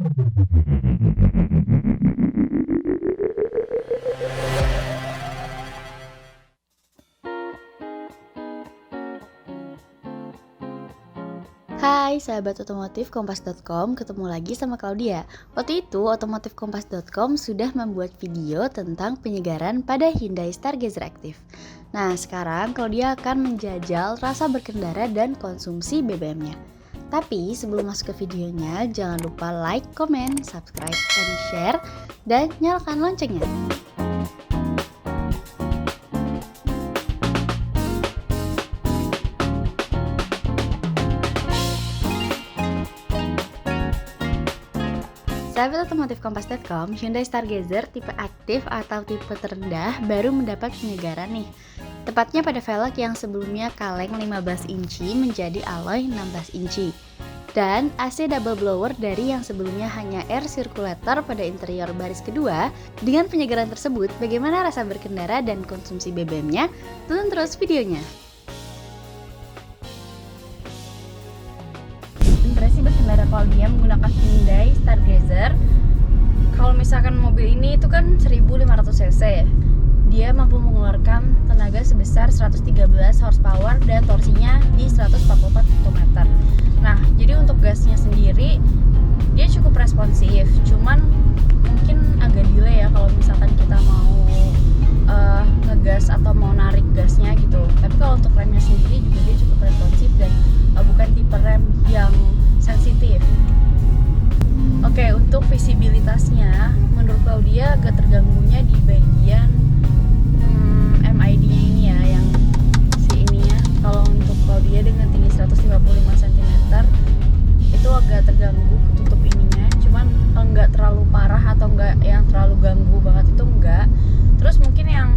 Hai sahabat otomotif kompas.com, ketemu lagi sama Claudia. Waktu itu otomotif kompas.com sudah membuat video tentang penyegaran pada Hyundai Stargazer Active. Nah sekarang Claudia akan menjajal rasa berkendara dan konsumsi BBM-nya. Tapi sebelum masuk ke videonya, jangan lupa like, comment, subscribe, dan share, dan nyalakan loncengnya. Sahabat otomotif kompas.com, Hyundai Stargazer tipe aktif atau tipe terendah baru mendapat penyegaran nih. Tepatnya pada velg yang sebelumnya kaleng 15 inci menjadi alloy 16 inci. Dan AC double blower dari yang sebelumnya hanya air circulator pada interior baris kedua. Dengan penyegaran tersebut, bagaimana rasa berkendara dan konsumsi BBM-nya? Tonton terus videonya. Impresi berkendara Claudia menggunakan Hyundai Stargazer. Kalau misalkan mobil ini itu kan 1500 cc ya. Dia mampu mengeluarkan tenaga sebesar 113 horsepower dan torsinya di 144 Nm. Nah, jadi untuk gasnya sendiri dia cukup responsif. Cuman mungkin agak delay ya kalau misalkan kita mau ngegas atau mau narik gasnya gitu. Tapi kalau untuk remnya sendiri juga dia cukup responsif dan bukan tipe rem yang sensitif. Oke, untuk visibilitasnya menurut Claudia agak terganggunya di bagian MID-nya ini ya, yang si ininya. Kalau untuk Claudia dengan tinggi 155 cm itu agak terganggu ketutup ininya, cuman enggak terlalu parah atau enggak yang terlalu ganggu banget, itu enggak. Terus mungkin yang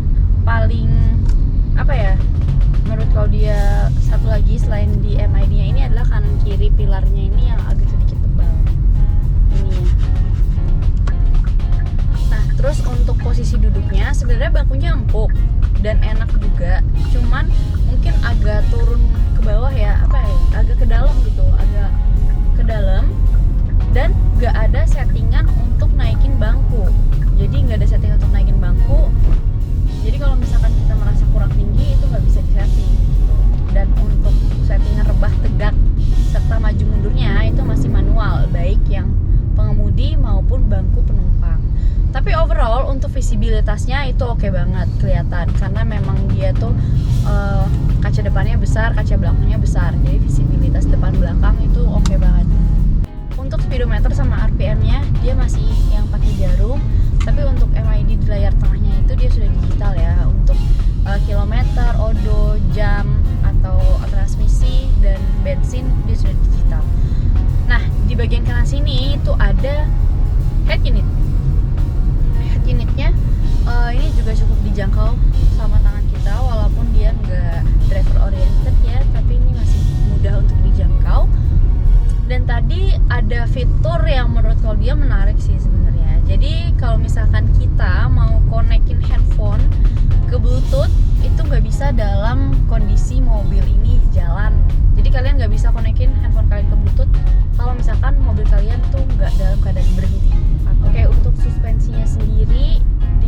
paling apa ya, menurut Claudia satu lagi selain di MID-nya ini adalah kanan kiri pilarnya ini yang agak sedikit tebal ini. Nah, terus untuk posisi duduknya sebenarnya bangkunya empuk dan enak juga, cuman mungkin agak turun ke bawah ya, agak ke dalam gitu, agak ke dalam, dan gak ada settingan untuk naikin bangku. Jadi gak ada setting untuk naikin bangku. Jadi kalau misalkan kita merasa kurang tinggi itu nggak bisa disetting gitu. Dan untuk settingan rebah tegak serta maju mundurnya itu masih manual, baik yang pengemudi maupun bangku penumpang. Tapi overall untuk visibilitasnya itu oke banget kelihatan, karena memang dia tuh kaca depannya besar, kaca belakangnya besar, jadi visibilitas depan belakang itu oke banget. Untuk speedometer sama RPM-nya dia masih yang pakai jarum, tapi untuk MID di layar tengahnya itu dia sudah digital ya. Untuk kilometer, odo, jam atau transmisi dan bensin dia sudah digital. Nah, di bagian kanan sini itu ada head unit. Head unitnya ini juga cukup dijangkau sama tangan kita, walaupun dia nggak driver oriented ya, tapi ini masih mudah untuk dijangkau. Dan tadi ada fitur yang menurut Claudia menarik sih sebenarnya. Jadi kalau misalkan kita mau konekin handphone ke Bluetooth itu nggak bisa dalam kondisi mobil ini jalan. Jadi kalian nggak bisa konekin handphone kalian ke Bluetooth kalau misalkan mobil kalian tuh nggak dalam keadaan berhenti. Oke, untuk suspensinya sendiri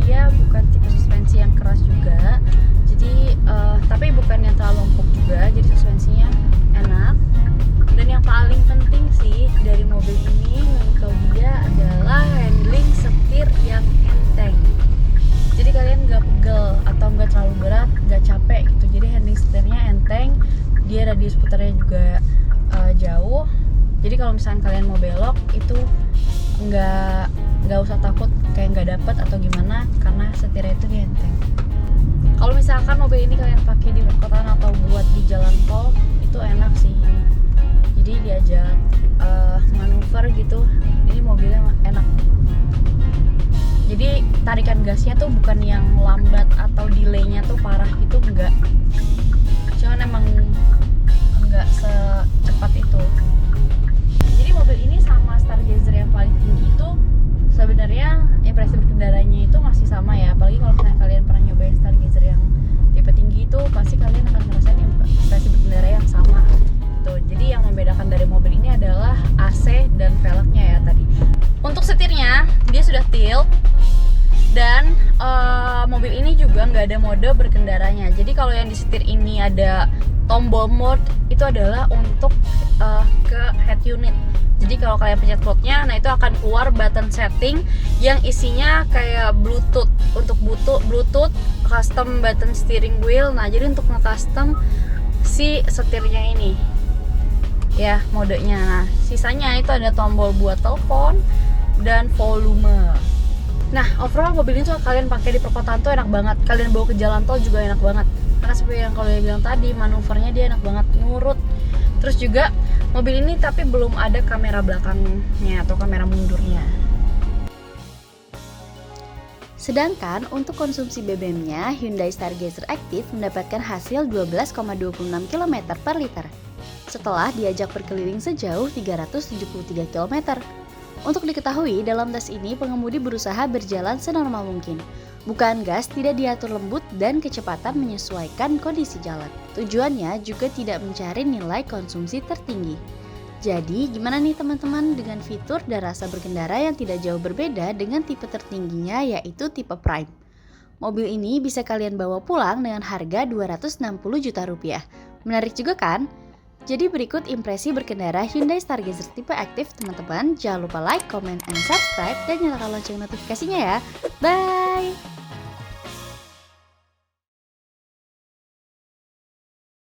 dia bukan tipe suspensi yang keras juga. Jadi tapi bukan yang terlalu empuk juga. Jadi suspensinya enak. Dan yang paling penting sih dari mobil ini menurut Claudia adalah handling setir yang enteng. Jadi kalian nggak pegel atau nggak terlalu berat, nggak capek gitu. Jadi handling setirnya enteng, dia radius putarnya juga jauh. Jadi kalau misalnya kalian mau belok itu nggak usah takut kayak nggak dapet atau gimana, karena setirnya itu dia enteng. Kalau misalkan mobil ini kalian pakai di perkotaan atau buat di jalan tol itu enak sih. Jadi diajak manuver gitu, ini mobilnya enak. Jadi tarikan gasnya tuh bukan yang lambat atau delaynya tuh parah gitu, enggak. Cuman emang enggak secepat itu. Jadi mobil ini sama Stargazer yang paling tinggi itu sebenarnya impresi berkendaranya itu masih sama ya. Apalagi kalau kalian pernah nyobain Stargazer yang tipe tinggi itu, pasti kalian akan ngerasain impresi berkendara yang sama. Jadi yang membedakan dari mobil ini adalah AC dan velgnya ya tadi. tilt. Dan mobil ini juga nggak ada mode berkendaranya. Jadi kalau yang di setir ini ada tombol mode, itu adalah untuk ke head unit. Jadi kalau kalian pencet mode-nya, nah itu akan keluar button setting yang isinya kayak Bluetooth. Untuk Bluetooth, custom button steering wheel. Nah jadi untuk nge-custom si setirnya ini ya modenya. Nah sisanya itu ada tombol buat telepon dan volume. Nah, overall mobil ini tuh kalian pakai di perkotaan tuh enak banget. Kalian bawa ke jalan tol juga enak banget. Karena seperti yang kalau bilang tadi, manuvernya dia enak banget, nurut. Terus juga mobil ini tapi belum ada kamera belakangnya atau kamera mundurnya. Sedangkan untuk konsumsi BBM-nya, Hyundai Stargazer Active mendapatkan hasil 12,26 km per liter setelah diajak berkeliling sejauh 373 km. Untuk diketahui, dalam tes ini pengemudi berusaha berjalan senormal mungkin. Bukaan gas tidak diatur lembut dan kecepatan menyesuaikan kondisi jalan. Tujuannya juga tidak mencari nilai konsumsi tertinggi. Jadi, gimana nih teman-teman dengan fitur dan rasa berkendara yang tidak jauh berbeda dengan tipe tertingginya yaitu tipe Prime? Mobil ini bisa kalian bawa pulang dengan harga 260 juta rupiah. Menarik juga kan? Jadi berikut impresi berkendara Hyundai Stargazer tipe Active teman-teman. Jangan lupa like, comment, and subscribe dan nyalakan lonceng notifikasinya ya. Bye!